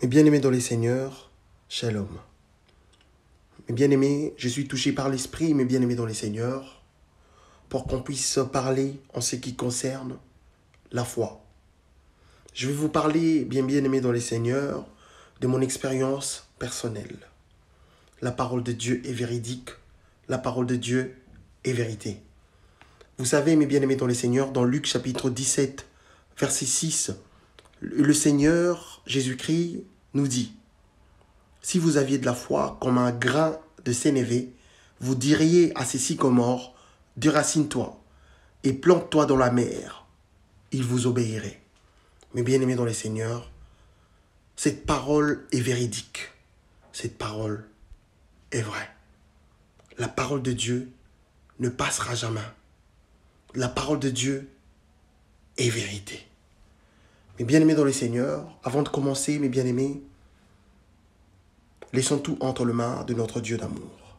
Mes bien-aimés dans les Seigneurs, Shalom. Mes bien-aimés, je suis touché par l'Esprit, mes bien-aimés dans les Seigneurs, pour qu'on puisse parler en ce qui concerne la foi. Je vais vous parler, bien-aimés dans les Seigneurs, de mon expérience personnelle. La parole de Dieu est véridique, la parole de Dieu est vérité. Vous savez, mes bien-aimés dans les Seigneurs, dans Luc chapitre 17, verset 6, le Seigneur Jésus-Christ nous dit: si vous aviez de la foi comme un grain de sénévé, vous diriez à ces sycomores: déracine-toi et plante-toi dans la mer. Il vous obéirait. Mes bien-aimés dans les Seigneurs, cette parole est véridique. Cette parole est vraie. La parole de Dieu ne passera jamais. La parole de Dieu est vérité. Mes bien-aimés dans les Seigneurs, avant de commencer, mes bien-aimés, laissons tout entre les mains de notre Dieu d'amour.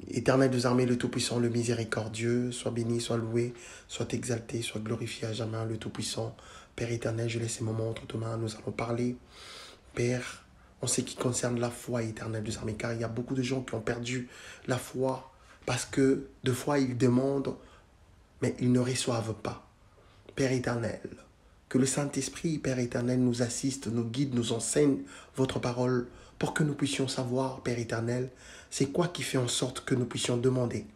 Éternel des armées, le Tout-Puissant, le Miséricordieux, sois béni, sois loué, sois exalté, sois glorifié à jamais, le Tout-Puissant. Père éternel, je laisse ces moments entre tes mains, nous allons parler, Père, en ce qui concerne la foi, éternel des armées, car il y a beaucoup de gens qui ont perdu la foi parce que de fois ils demandent, mais ils ne reçoivent pas. Père éternel, que le Saint-Esprit, Père éternel, nous assiste, nous guide, nous enseigne votre parole pour que nous puissions savoir, Père éternel, c'est quoi qui fait en sorte que nous puissions demander,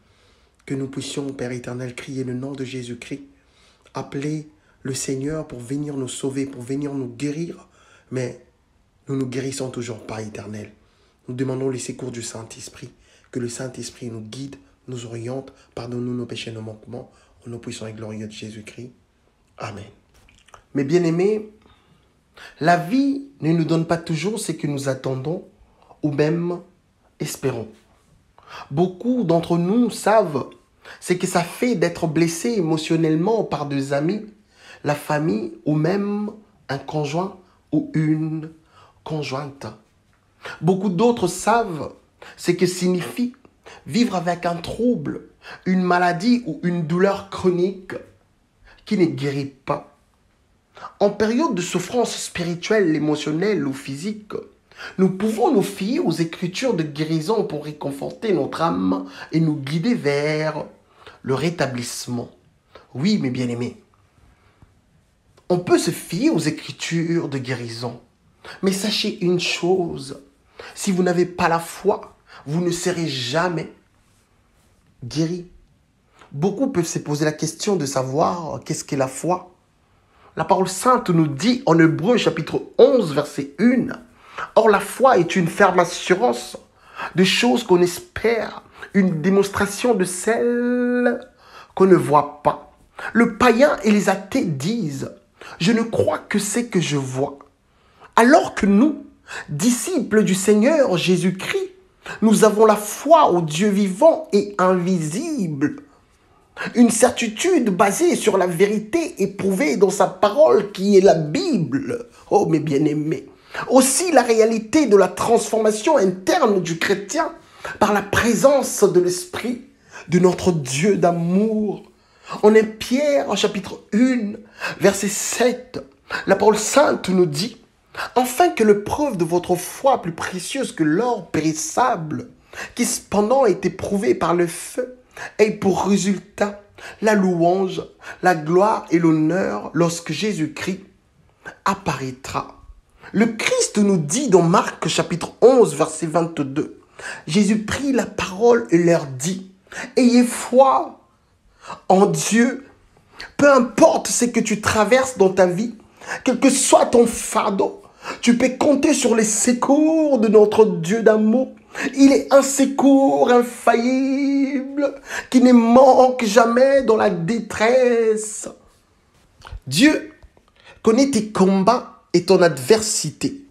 que nous puissions, Père éternel, crier le nom de Jésus-Christ, appeler le Seigneur pour venir nous sauver, pour venir nous guérir, mais nous ne guérissons toujours pas, éternel. Nous demandons les secours du Saint-Esprit, que le Saint-Esprit nous guide, nous oriente, pardonne-nous nos péchés, nos manquements, au nom puissant et glorieux de Jésus-Christ. Amen. Mes bien-aimés, la vie ne nous donne pas toujours ce que nous attendons ou même espérons. Beaucoup d'entre nous savent ce que ça fait d'être blessé émotionnellement par des amis, la famille ou même un conjoint ou une conjointe. Beaucoup d'autres savent ce que signifie vivre avec un trouble, une maladie ou une douleur chronique qui ne guérit pas. En période de souffrance spirituelle, émotionnelle ou physique, nous pouvons nous fier aux écritures de guérison pour réconforter notre âme et nous guider vers le rétablissement. Oui, mes bien-aimés, on peut se fier aux écritures de guérison. Mais sachez une chose, si vous n'avez pas la foi, vous ne serez jamais guéri. Beaucoup peuvent se poser la question de savoir qu'est-ce qu'est la foi. La parole sainte nous dit en Hébreux chapitre 11 verset 1, « Or la foi est une ferme assurance de choses qu'on espère, une démonstration de celles qu'on ne voit pas. » Le païen et les athées disent, « Je ne crois que ce que je vois. » Alors que nous, disciples du Seigneur Jésus-Christ, nous avons la foi au Dieu vivant et invisible. Une certitude basée sur la vérité éprouvée dans sa parole qui est la Bible. Oh mes bien-aimés. Aussi la réalité de la transformation interne du chrétien par la présence de l'Esprit de notre Dieu d'amour. En 1 Pierre, chapitre 1, verset 7, la parole sainte nous dit: « Afin que l'épreuve de votre foi, plus précieuse que l'or périssable, qui cependant est éprouvée par le feu, ait pour résultat la louange, la gloire et l'honneur lorsque Jésus-Christ apparaîtra. » Le Christ nous dit dans Marc chapitre 11, verset 22, Jésus prit la parole et leur dit: « Ayez foi en Dieu, peu importe ce que tu traverses dans ta vie, quel que soit ton fardeau, tu peux compter sur les secours de notre Dieu d'amour. Il est un secours infaillible qui ne manque jamais dans la détresse. Dieu connaît tes combats et ton adversité.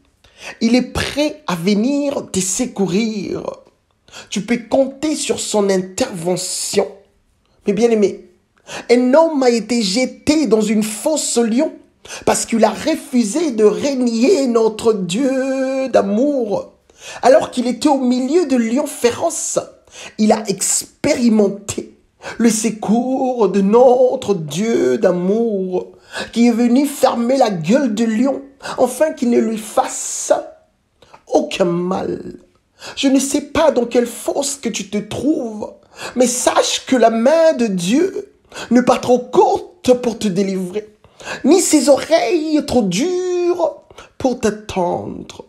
Il est prêt à venir te secourir. Tu peux compter sur son intervention. Mais bien aimé, un homme a été jeté dans une fosse lion parce qu'il a refusé de renier notre Dieu d'amour. Alors qu'il était au milieu de lions féroces, il a expérimenté le secours de notre Dieu d'amour qui est venu fermer la gueule du lion afin qu'il ne lui fasse aucun mal. Je ne sais pas dans quelle fosse que tu te trouves, mais sache que la main de Dieu n'est pas trop courte pour te délivrer, ni ses oreilles trop dures pour t'attendre.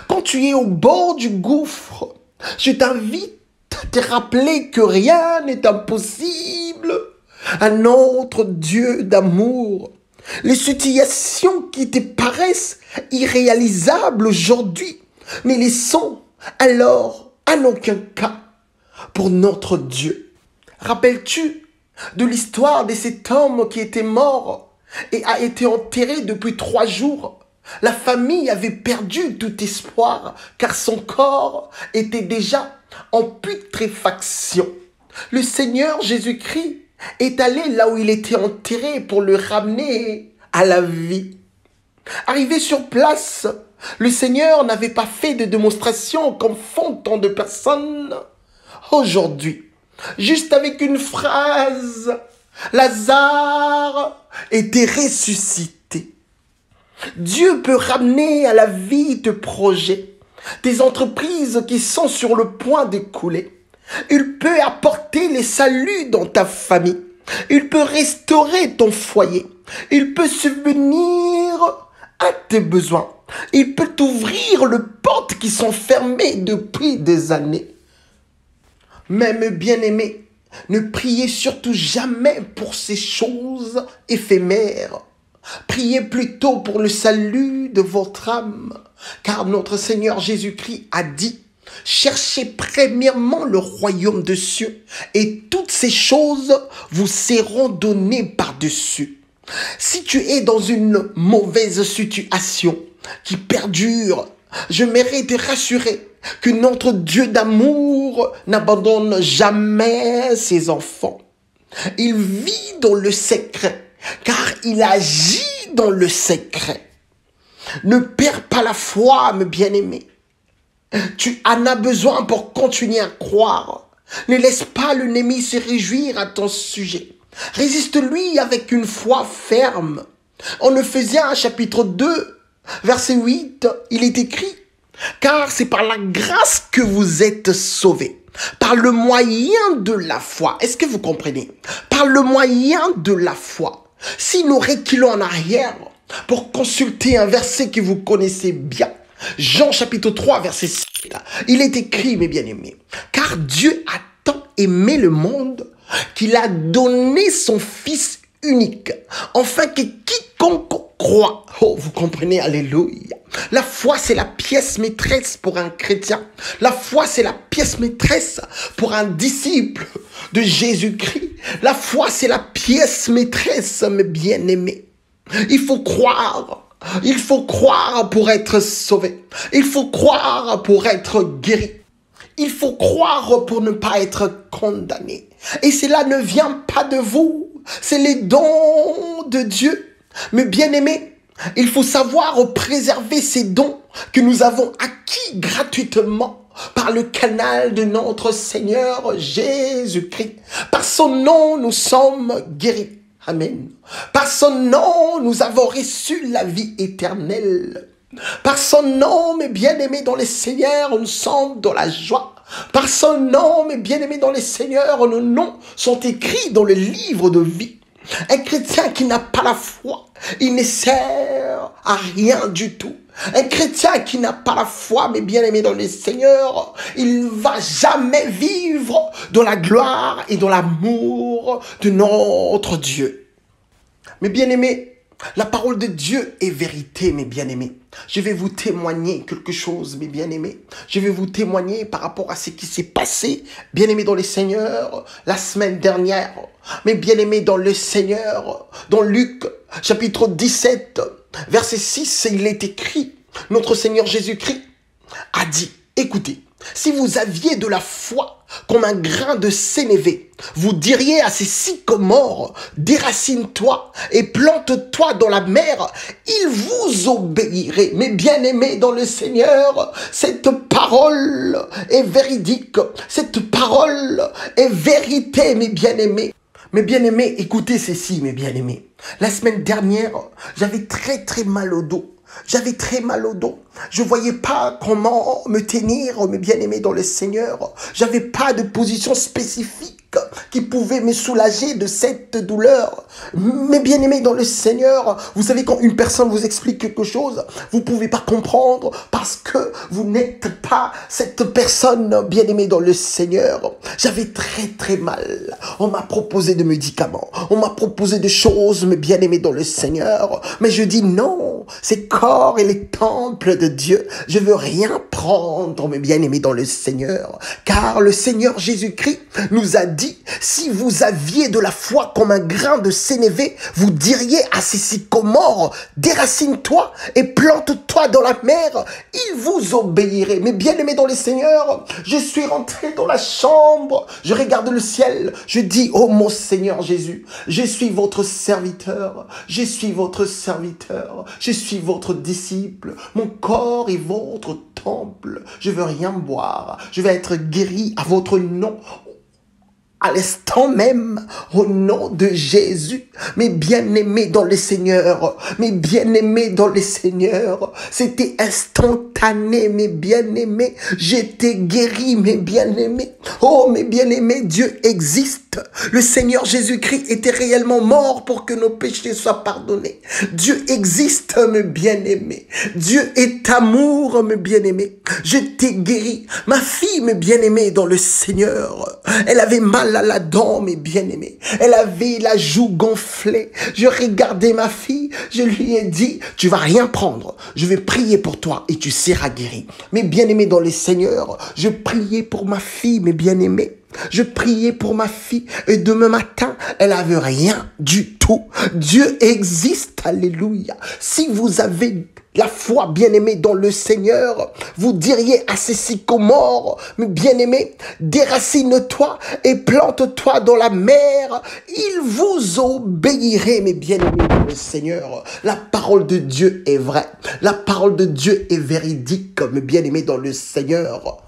Quand tu es au bord du gouffre, je t'invite à te rappeler que rien n'est impossible à notre Dieu d'amour. Les situations qui te paraissent irréalisables aujourd'hui ne les sont alors en aucun cas pour notre Dieu. Rappelles-tu de l'histoire de cet homme qui était mort et a été enterré depuis 3 jours? La famille avait perdu tout espoir car son corps était déjà en putréfaction. Le Seigneur Jésus-Christ est allé là où il était enterré pour le ramener à la vie. Arrivé sur place, le Seigneur n'avait pas fait de démonstration comme font tant de personnes aujourd'hui. Juste avec une phrase, Lazare était ressuscité. Dieu peut ramener à la vie tes projets, tes entreprises qui sont sur le point d'écouler. Il peut apporter les saluts dans ta famille. Il peut restaurer ton foyer. Il peut subvenir à tes besoins. Il peut t'ouvrir les portes qui sont fermées depuis des années. Même bien-aimés, ne priez surtout jamais pour ces choses éphémères. Priez plutôt pour le salut de votre âme, car notre Seigneur Jésus-Christ a dit: cherchez premièrement le royaume de cieux, et toutes ces choses vous seront données par-dessus. Si tu es dans une mauvaise situation qui perdure, je mérite te rassurer que notre Dieu d'amour n'abandonne jamais ses enfants. Il vit dans le secret, car il agit dans le secret. Ne perds pas la foi, mes bien-aimés. Tu en as besoin pour continuer à croire. Ne laisse pas l'ennemi se réjouir à ton sujet. Résiste-lui avec une foi ferme. En Ephésiens chapitre 2, verset 8, il est écrit: car c'est par la grâce que vous êtes sauvés, par le moyen de la foi. Est-ce que vous comprenez? Par le moyen de la foi. Si nous reculons en arrière pour consulter un verset que vous connaissez bien, Jean chapitre 3, verset 7, il est écrit, mes bien-aimés, car Dieu a tant aimé le monde qu'il a donné son Fils unique, afin que quiconque croit. Oh, vous comprenez, alléluia. La foi, c'est la pièce maîtresse pour un chrétien. La foi, c'est la pièce maîtresse pour un disciple de Jésus-Christ. La foi, c'est la pièce maîtresse, mes bien-aimés. Il faut croire. Il faut croire pour être sauvé. Il faut croire pour être guéri. Il faut croire pour ne pas être condamné. Et cela ne vient pas de vous. C'est les dons de Dieu. Mais bien-aimés, il faut savoir préserver ces dons que nous avons acquis gratuitement par le canal de notre Seigneur Jésus-Christ. Par son nom, nous sommes guéris. Amen. Par son nom, nous avons reçu la vie éternelle. Par son nom, mes bien-aimés dans le Seigneur, nous sommes dans la joie. Par son nom, mes bien-aimés dans le Seigneur, nos noms sont écrits dans le livre de vie. Un chrétien qui n'a pas la foi, il ne sert à rien du tout. Un chrétien qui n'a pas la foi, mes bien-aimés dans le Seigneur, il ne va jamais vivre dans la gloire et dans l'amour de notre Dieu. Mes bien-aimés, la parole de Dieu est vérité, mes bien-aimés. Je vais vous témoigner quelque chose, mes bien-aimés. Je vais vous témoigner par rapport à ce qui s'est passé, bien-aimés dans le Seigneur, la semaine dernière. Mes bien-aimés dans le Seigneur, dans Luc, chapitre 17, verset 6, il est écrit, notre Seigneur Jésus-Christ a dit, écoutez, si vous aviez de la foi comme un grain de sénévé, vous diriez à ces sycomores, déracine-toi et plante-toi dans la mer, il vous obéirait. Mes bien-aimés dans le Seigneur, cette parole est véridique, cette parole est vérité, mes bien-aimés. Mes bien-aimés, écoutez ceci, mes bien-aimés. La semaine dernière, j'avais très mal au dos. J'avais très mal au dos. Je voyais pas comment me tenir, mes bien-aimés dans le Seigneur. J'avais pas de position spécifique qui pouvait me soulager de cette douleur. Mes bien-aimés dans le Seigneur, vous savez, quand une personne vous explique quelque chose, vous pouvez pas comprendre parce que vous n'êtes pas cette personne bien-aimée dans le Seigneur. J'avais très mal. On m'a proposé de médicaments. On m'a proposé de choses, mes bien-aimés dans le Seigneur. Mais je dis non, c'est corps et les temples de Dieu. Je veux rien prendre, mes bien-aimés dans le Seigneur. Car le Seigneur Jésus-Christ nous a dit, si vous aviez de la foi comme un grain de sénévé, vous diriez à ces sycomores, déracine-toi et plante-toi dans la mer, il vous obéirait. Mais bien-aimés dans le Seigneur, je suis rentré dans la chambre, je regarde le ciel, je dis, oh mon Seigneur Jésus, je suis votre serviteur, je suis votre serviteur, je suis votre disciple, mon corps est votre temple, je veux rien boire, je vais être guéri à votre nom. À l'instant même, au nom de Jésus, mes bien-aimés dans le Seigneur, mes bien-aimés dans le Seigneur, c'était instantané, mes bien-aimés, j'étais guéri, mes bien-aimés. Oh, mes bien-aimés, Dieu existe. Le Seigneur Jésus-Christ était réellement mort pour que nos péchés soient pardonnés. Dieu existe, mes bien-aimés. Dieu est amour, mes bien-aimés. Je t'ai guéri. Ma fille, mes bien-aimés, dans le Seigneur, elle avait mal à la dent, mes bien-aimés. Elle avait la joue gonflée. Je regardais ma fille, je lui ai dit, tu vas rien prendre. Je vais prier pour toi et tu seras guéri. Mes bien-aimés dans le Seigneur, je priais pour ma fille, mes bien-aimés. Je priais pour ma fille et demain matin, elle avait rien du tout. Dieu existe, alléluia. Si vous avez la foi, bien-aimé, dans le Seigneur, vous diriez à ces sycomores, mais bien-aimé, déracine-toi et plante-toi dans la mer. Il vous obéirait, mes bien-aimés, dans le Seigneur. La parole de Dieu est vraie. La parole de Dieu est véridique, mes bien-aimés, dans le Seigneur.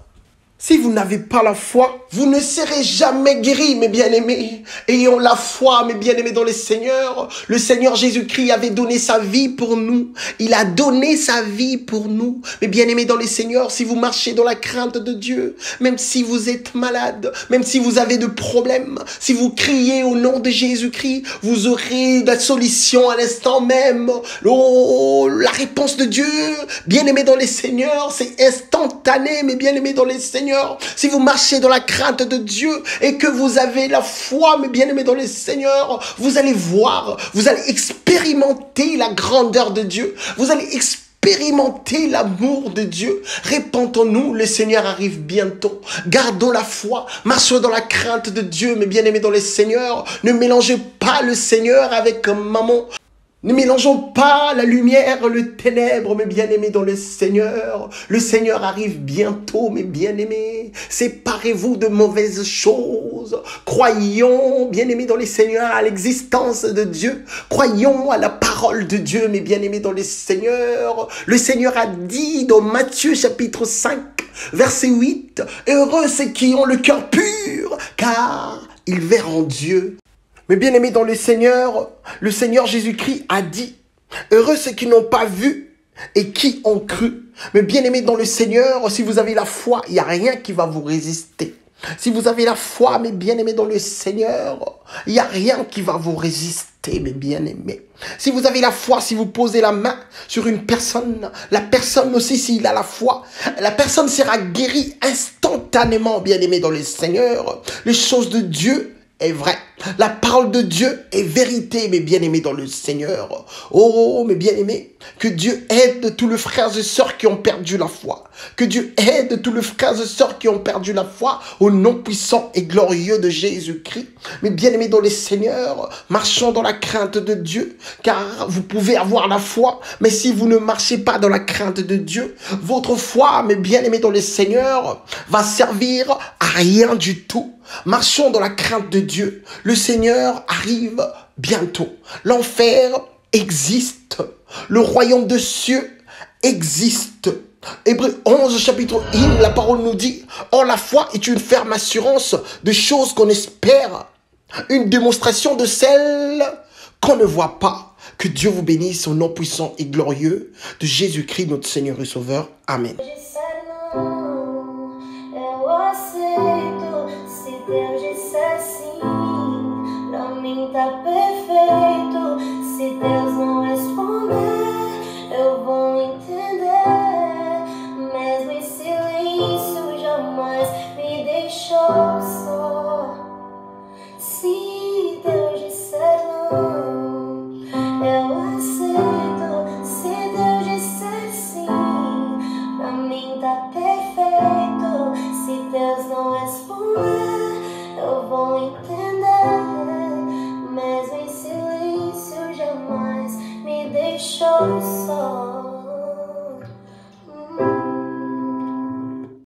Si vous n'avez pas la foi, vous ne serez jamais guéris, mes bien-aimés. Ayons la foi, mes bien-aimés, dans le Seigneur. Le Seigneur Jésus-Christ avait donné sa vie pour nous. Il a donné sa vie pour nous. Mes bien-aimés dans le Seigneur, si vous marchez dans la crainte de Dieu, même si vous êtes malade, même si vous avez de problèmes, si vous criez au nom de Jésus-Christ, vous aurez la solution à l'instant même. Oh, la réponse de Dieu, bien-aimés dans le Seigneur, c'est instantané, mes bien-aimés dans le Seigneur. Si vous marchez dans la crainte de Dieu et que vous avez la foi, mes bien-aimés dans le Seigneur, vous allez voir, vous allez expérimenter la grandeur de Dieu. Vous allez expérimenter l'amour de Dieu. Répentons-nous, le Seigneur arrive bientôt. Gardons la foi, marchons dans la crainte de Dieu, mes bien-aimés dans le Seigneur. Ne mélangez pas le Seigneur avec maman. Ne mélangeons pas la lumière, le ténèbre, mes bien-aimés, dans le Seigneur. Le Seigneur arrive bientôt, mes bien-aimés. Séparez-vous de mauvaises choses. Croyons, bien-aimés, dans le Seigneur, à l'existence de Dieu. Croyons à la parole de Dieu, mes bien-aimés, dans le Seigneur. Le Seigneur a dit dans Matthieu chapitre 5, verset 8, « Heureux ceux qui ont le cœur pur, car ils verront Dieu. » Mais bien-aimés dans le Seigneur Jésus-Christ a dit, heureux ceux qui n'ont pas vu et qui ont cru. Mais bien-aimés dans le Seigneur, si vous avez la foi, il n'y a rien qui va vous résister. Si vous avez la foi, mes bien-aimés dans le Seigneur, il n'y a rien qui va vous résister, mes bien-aimés. Si vous avez la foi, si vous posez la main sur une personne, la personne aussi, s'il a la foi, la personne sera guérie instantanément, bien-aimés dans le Seigneur. Les choses de Dieu est vrai. La parole de Dieu est vérité, mes bien-aimés dans le Seigneur. Oh, mes bien-aimés, que Dieu aide tous les frères et sœurs qui ont perdu la foi. Que Dieu aide tous les frères et sœurs qui ont perdu la foi au nom puissant et glorieux de Jésus-Christ. Mes bien-aimés dans le Seigneur, marchons dans la crainte de Dieu, car vous pouvez avoir la foi, mais si vous ne marchez pas dans la crainte de Dieu, votre foi, mes bien-aimés dans le Seigneur, va servir à rien du tout. Marchons dans la crainte de Dieu. Le Seigneur arrive bientôt. L'enfer existe. Le royaume de cieux existe. Hébreux 11, chapitre 1, la parole nous dit, « Or la foi est une ferme assurance de choses qu'on espère, une démonstration de celles qu'on ne voit pas. » Que Dieu vous bénisse au nom puissant et glorieux de Jésus-Christ, notre Seigneur et Sauveur. Amen.